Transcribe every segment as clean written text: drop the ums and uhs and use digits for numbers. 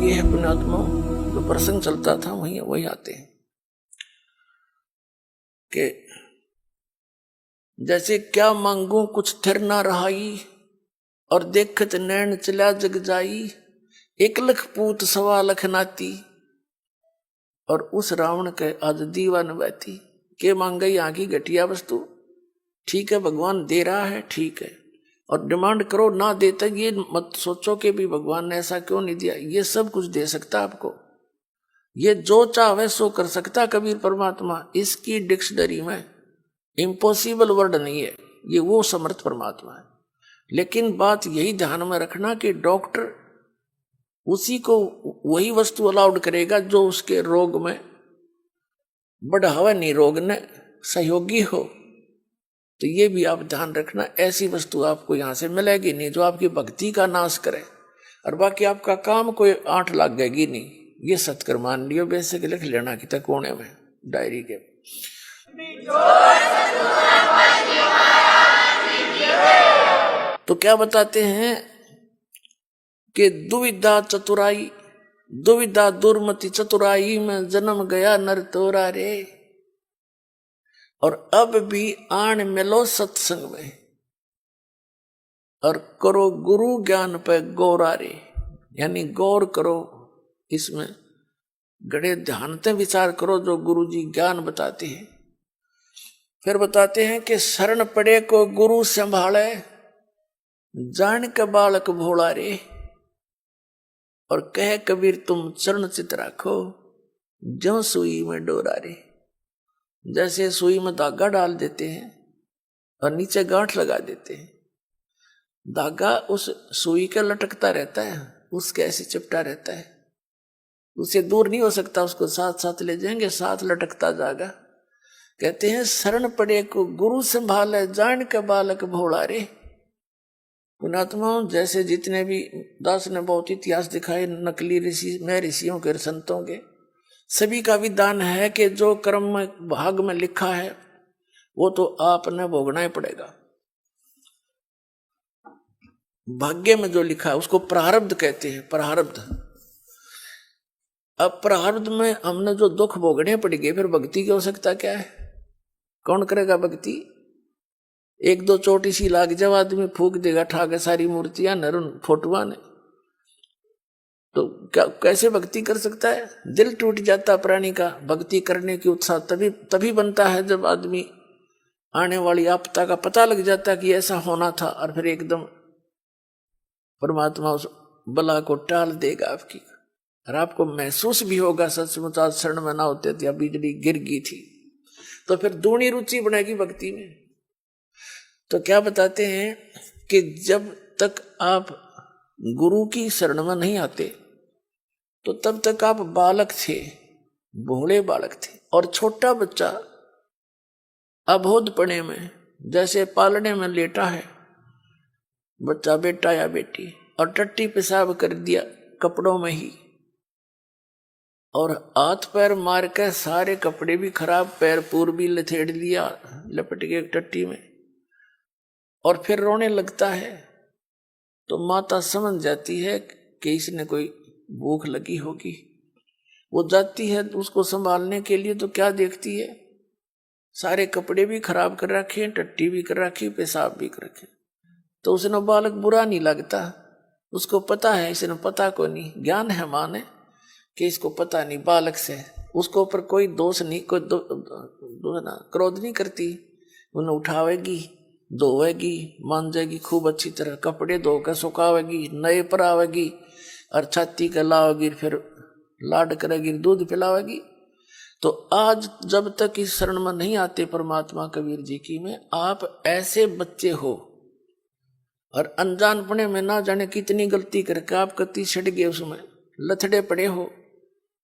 ये है पुण्यात्मा, जो प्रसंग चलता था वही आते हैं कि जैसे क्या मांगू कुछ थिर ना रहाई, और देखत नैन चला जग जाई, 1 लाख पूत 1.25 लाख नाती, और उस रावण के आज दीवान बैठी के मांगे यहाँ की घटिया वस्तु। ठीक है भगवान दे रहा है, ठीक है, और डिमांड करो, ना देता ये मत सोचो कि भी भगवान ने ऐसा क्यों नहीं दिया। ये सब कुछ दे सकता आपको, ये जो चाहे सो कर सकता कबीर परमात्मा। इसकी डिक्शनरी में इम्पॉसिबल वर्ड नहीं है, ये वो समर्थ परमात्मा है। लेकिन बात यही ध्यान में रखना कि डॉक्टर उसी को वही वस्तु अलाउड करेगा जो उसके रोग में बढ़ावा, नहीं रोग ने सहयोगी हो। तो ये भी आप ध्यान रखना, ऐसी वस्तु आपको यहां से मिलेगी नहीं जो आपकी भक्ति का नाश करे, और बाकी आपका काम कोई 8 लाख गएगी नहीं। ये सत्कर मान लियो, बेसिक लिख लेना कि तक कोने में डायरी के। तो क्या बताते हैं कि दुविधा चतुराई, दुविधा दुर्मति चतुराई में जन्म गया नर तोरा रे, और अब भी आन मिलो सत्संग में, और करो गुरु ज्ञान पे गौरा रे। यानी गौर करो, इसमें गड़े ध्यान से विचार करो जो गुरु जी ज्ञान बताते हैं। फिर बताते हैं कि शरण पड़े को गुरु संभाले, जान के बालक भोला रे, और कह कबीर तुम चरण चित राखो, ज्यों सुई में डोरा रे। जैसे सुई में धागा डाल देते हैं और नीचे गांठ लगा देते हैं, धागा उस सुई के लटकता रहता है, उसके ऐसे चिपटा रहता है, उसे दूर नहीं हो सकता, उसको साथ साथ ले जाएंगे, साथ लटकता जाएगा। कहते हैं शरण पड़े को गुरु संभाले, जान के बालक भोला रे। पुणात्माओं, जैसे जितने भी दास ने बहुत इतिहास दिखाए नकली ऋषि में, ऋषियों के संतों के, सभी का विधान है कि जो कर्म में भाग में लिखा है वो तो आपने भोगना ही पड़ेगा। भाग्य में जो लिखा है उसको प्रारब्ध कहते हैं, प्रारब्ध। अब प्रारब्ध में हमने जो दुख भोगने पड़ेंगे, फिर भक्ति की आवश्यकता क्या है? कौन करेगा भक्ति? 1-2 चोटी सी लाग जब आदमी फूक देगा ठाके सारी मूर्तियां नरुन फोटुआ ने, तो क्या कैसे भक्ति कर सकता है? दिल टूट जाता प्राणी का। भक्ति करने की उत्साह तभी बनता है जब आदमी आने वाली आपदा का पता लग जाता कि ऐसा होना था, और फिर एकदम परमात्मा उस बला को टाल देगा आपकी, और आपको महसूस भी होगा सचमुच आज शरण में ना होते थे या बिजली गिर गई थी। तो फिर दूनी रुचि बनेगी भक्ति में। तो क्या बताते हैं कि जब तक आप गुरु की शरण में नहीं आते तो तब तक आप बालक थे, भोले बालक थे। और छोटा बच्चा अबोधपने में जैसे पालने में लेटा है बच्चा, बेटा या बेटी, और टट्टी पेशाब कर दिया कपड़ों में ही, और हाथ पैर मार के सारे कपड़े भी खराब, पैर पूर भी लथेड़ लिया लपट के टट्टी में, और फिर रोने लगता है, तो माता समझ जाती है कि इसने कोई भूख लगी होगी। वो जाती है उसको संभालने के लिए, तो क्या देखती है? सारे कपड़े भी खराब कर रखे, टट्टी भी कर रखी, पेशाब भी कर रखे। तो उसने बालक बुरा नहीं लगता, उसको पता है, इसने पता को नहीं, ज्ञान है मां ने कि इसको पता नहीं बालक से, उसको ऊपर कोई दोष नहीं, कोई क्रोध नहीं करती। उन्हें उठावेगी, धोवेगी, मांजेगी खूब अच्छी तरह, कपड़े धोकर सुखावेगी, नए पर आवेगी, और छाती के लावेगी, फिर लाड करेगी, दूध पिलावेगी। तो आज जब तक इस शरण में नहीं आते परमात्मा कबीर जी की में, आप ऐसे बच्चे हो, और अनजानपने में ना जाने कितनी गलती करके आप कति छट गए, उसमें लथड़े पड़े हो।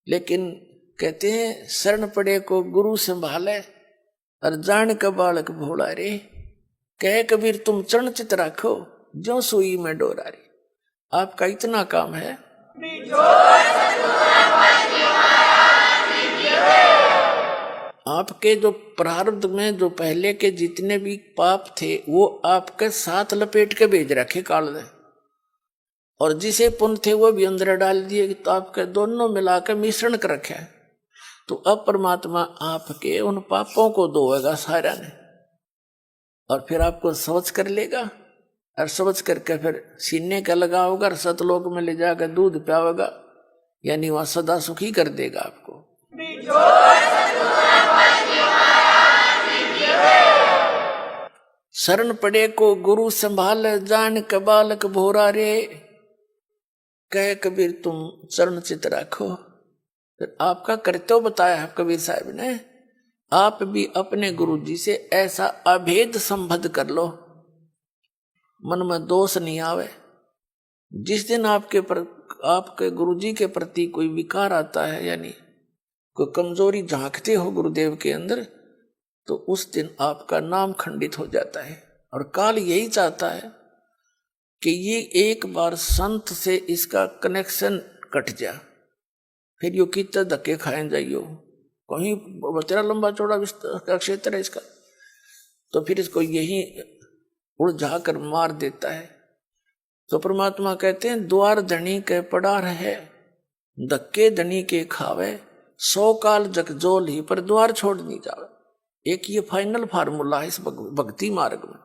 लेकिन कहते हैं शरण पड़े को गुरु संभाले, और जान का बालक भोला रे, कह कबीर तुम चरण चित राखो, ज्यों सुई में डोरा रे। आपका इतना काम है। आपके जो प्रारब्ध में जो पहले के जितने भी पाप थे वो आपके साथ लपेट के भेज रखे काल ने, और जिसे पुण्य थे वो भी अंदर डाल दिए, तो आपके दोनों मिलाकर मिश्रण कर रखे है। तो अब परमात्मा आपके उन पापों को धोएगा सारा ने, और फिर आपको समझ कर लेगा, और समझ करके फिर सीने का लगाओगा और सतलोक में ले जाकर दूध पियाओगा, यानी वहां सदा सुखी कर देगा आपको। शरण पड़े को गुरु संभाल, जान के बालक भोरा रे, कह कबीर तुम चरण चित रखो। फिर आपका कर्तव्य बताया है कबीर साहब ने, आप भी अपने गुरु जी से ऐसा अभेद संबंध कर लो, मन में दोष नहीं आवे। जिस दिन आपके गुरु जी के प्रति कोई विकार आता है, यानी कोई कमजोरी झांकते हो गुरुदेव के अंदर, तो उस दिन आपका नाम खंडित हो जाता है। और काल यही चाहता है कि ये एक बार संत से इसका कनेक्शन कट जा, फिर यो कितना धक्के खाए जाइयो, कहीं तेरा लंबा चौड़ा का क्षेत्र है इसका, तो फिर इसको यही उलझा कर मार देता है। तो परमात्मा कहते हैं द्वार धनी के पड़ा रहे, धक्के धनी के खावे, 100 काल जगजोल ही पर द्वार छोड़ नहीं जावे। एक ये फाइनल फार्मूला है इस भक्ति मार्ग में।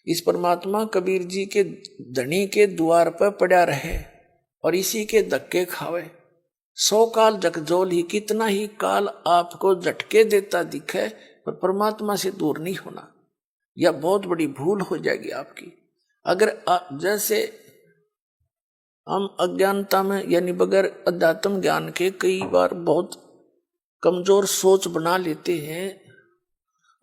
इस परमात्मा कबीर जी के धनी के द्वार पर पड़ा रहे और इसी के धक्के खावे, 100 काल जगजोल ही, कितना ही काल आपको झटके देता दिखे पर परमात्मा से दूर नहीं होना, यह बहुत बड़ी भूल हो जाएगी आपकी। अगर जैसे हम अज्ञानता में, यानी बगैर अध्यात्म ज्ञान के कई बार बहुत कमजोर सोच बना लेते हैं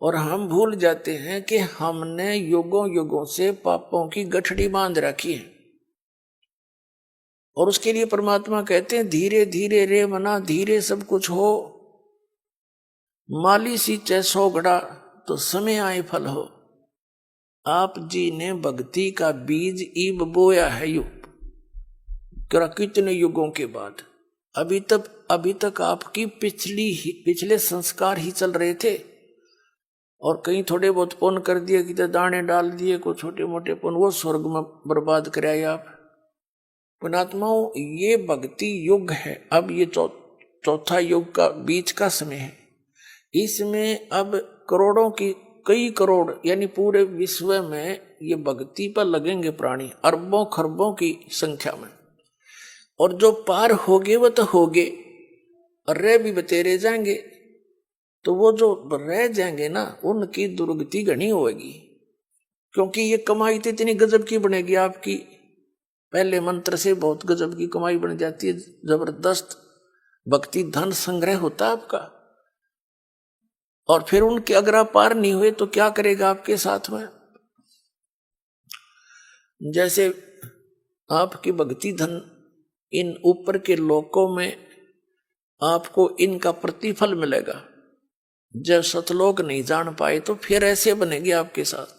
और हम भूल जाते हैं कि हमने युगों युगों से पापों की गठड़ी बांध रखी है। और उसके लिए परमात्मा कहते हैं धीरे धीरे रे मना, धीरे सब कुछ हो, माली सींचे 100 घड़ा तो समय आए फल हो। आप जी ने भक्ति का बीज ईब बोया है कितने युगों के बाद, अभी तक आपकी पिछले संस्कार ही चल रहे थे, और कहीं थोड़े बहुत पुण्य कर दिए, कि दाने डाल दिए, को छोटे मोटे पुण्य, वो स्वर्ग में बर्बाद कराए आप। पुणात्माओं, ये भक्ति युग है। अब ये चौथा युग का बीच का समय है। इसमें अब करोड़ों की, कई करोड़, यानी पूरे विश्व में ये भक्ति पर लगेंगे प्राणी, अरबों खरबों की संख्या में। और जो पार होगे वो तो होगे, और रह भी बतेरे जाएंगे, तो वो जो रह जाएंगे ना, उनकी दुर्गति घनी होगी, क्योंकि ये कमाई तो इतनी गजब की बनेगी आपकी, पहले मंत्र से बहुत गजब की कमाई बन जाती है, जबरदस्त भक्ति धन संग्रह होता है आपका। और फिर उनके अगर आप पार नहीं हुए तो क्या करेगा आपके साथ में। जैसे आपकी भक्ति धन इन ऊपर के लोकों में आपको इनका प्रतिफल मिलेगा, जब सतलोक नहीं जान पाए तो फिर ऐसे बनेगी आपके साथ।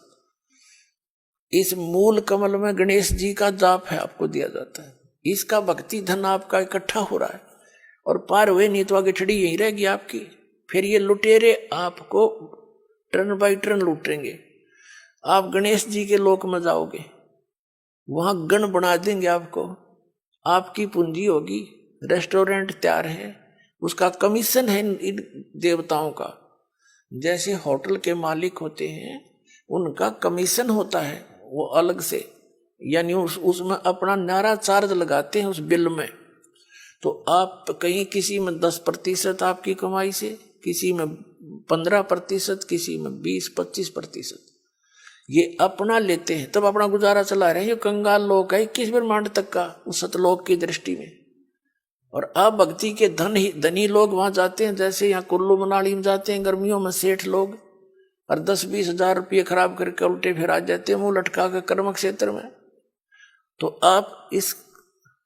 इस मूल कमल में गणेश जी का जाप है, आपको दिया जाता है, इसका भक्ति धन आपका इकट्ठा हो रहा है, और पार हुए नहीं तो आगे ठड़ी यही रहेगी आपकी। फिर ये लुटेरे आपको टर्न बाई टर्न लूटेंगे। आप गणेश जी के लोक में जाओगे, वहां गण बना देंगे आपको, आपकी पूंजी होगी, रेस्टोरेंट तैयार है, उसका कमीशन है इन देवताओं का। जैसे होटल के मालिक होते हैं, उनका कमीशन होता है वो अलग से, यानी उसमें अपना नारा चार्ज लगाते हैं उस बिल में। तो आप कहीं किसी में 10% आपकी कमाई से, किसी में 15%, किसी में 20-25%, ये अपना लेते हैं, तब अपना गुजारा चला रहे हैं। ये कंगाल लोग है 21 ब्रह्मांड तक का उस सतलोक की दृष्टि में। और अब भक्ति के धनी लोग वहां जाते हैं, जैसे यहाँ कुल्लू मनाली में जाते हैं गर्मियों में सेठ लोग, और 10-20 हजार रुपये खराब करके उल्टे फिर आ जाते हैं मुंह लटका कर कर्म क्षेत्र में। तो आप इस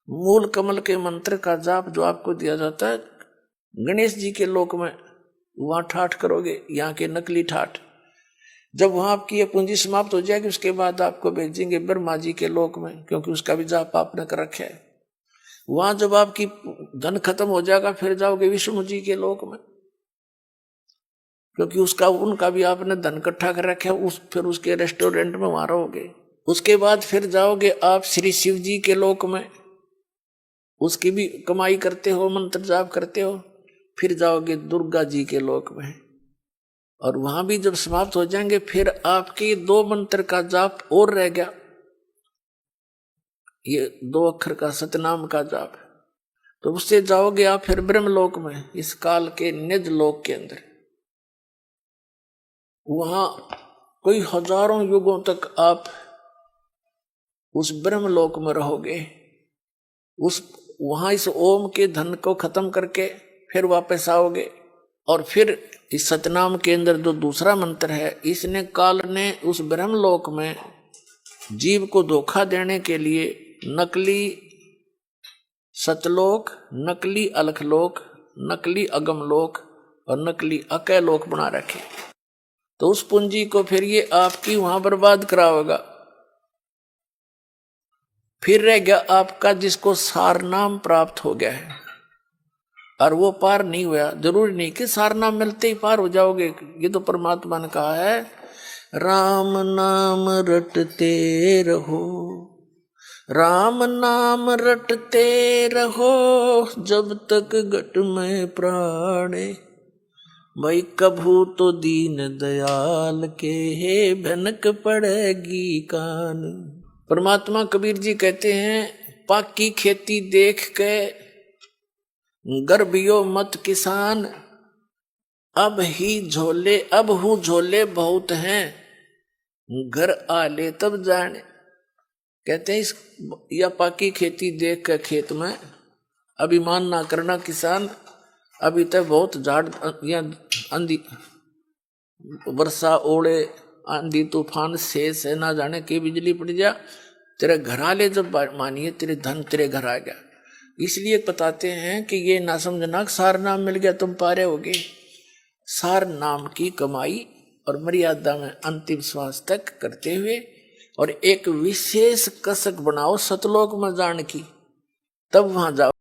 मूल कमल के मंत्र का जाप जो आपको दिया जाता है गणेश जी के लोक में, वहां ठाठ करोगे, यहाँ के नकली ठाठ। जब वहां आपकी ये पूंजी समाप्त हो जाएगी, उसके बाद आपको भेजेंगे ब्रह्मा जी के लोक में, क्योंकि उसका भी जाप आपने कर रखा है। वहां जब आपकी धन खत्म हो जाएगा, फिर जाओगे विष्णु जी के लोक में, क्योंकि उनका भी आपने धन इकट्ठा कर रखा है, फिर उसके रेस्टोरेंट में वहां रहोगे। उसके बाद फिर जाओगे आप श्री शिव जी के लोक में, उसकी भी कमाई करते हो, मंत्र जाप करते हो। फिर जाओगे दुर्गा जी के लोक में, और वहां भी जब समाप्त हो जाएंगे फिर आपके 2 मंत्र का जाप और रह गया, ये 2 अक्षर का सतनाम का जाप, तो उससे जाओगे आप फिर ब्रह्मलोक में, इस काल के निज लोक के अंदर। वहां कोई हजारों युगों तक आप उस ब्रह्मलोक में रहोगे। वहां इस ओम के धन को खत्म करके फिर वापस आओगे, और फिर इस सतनाम के अंदर जो दूसरा मंत्र है, इसने काल ने उस ब्रह्मलोक में जीव को धोखा देने के लिए नकली सतलोक, नकली अलखलोक, नकली अगमलोक और नकली अकैलोक बना रखे। तो उस पूंजी को फिर ये आपकी वहां बर्बाद कराओगा। फिर रह गया आपका जिसको सार नाम प्राप्त हो गया है और वो पार नहीं हुआ। जरूरी नहीं कि सार नाम मिलते ही पार हो जाओगे, ये तो परमात्मा ने कहा है, राम नाम रटते रहो, राम नाम रटते रहो, जब तक घट में प्राणे, भाई कभू तो दीन दयाल के भनक पड़ेगी कान। परमात्मा कबीर जी कहते हैं, पाकी खेती देख के गर्भियो मत किसान, अब हूँ झोले बहुत हैं, घर आले तब जाने। कहते हैं इस या पाकी खेती देख के खेत में अभिमान ना करना किसान, अभी तक बहुत झाड़ या आंधी वर्षा ओले आंधी तूफान शेष है, ना जाने की बिजली पड़ जा, तेरे घर आले जब मानिए तेरे धन तेरे घर आ गया। इसलिए बताते हैं कि ये ना समझना सार नाम मिल गया तुम पारे होगे। सार नाम की कमाई और मर्यादा में अंतिम श्वास तक करते हुए, और एक विशेष कसक बनाओ सतलोक में जान की, तब वहां जाओ।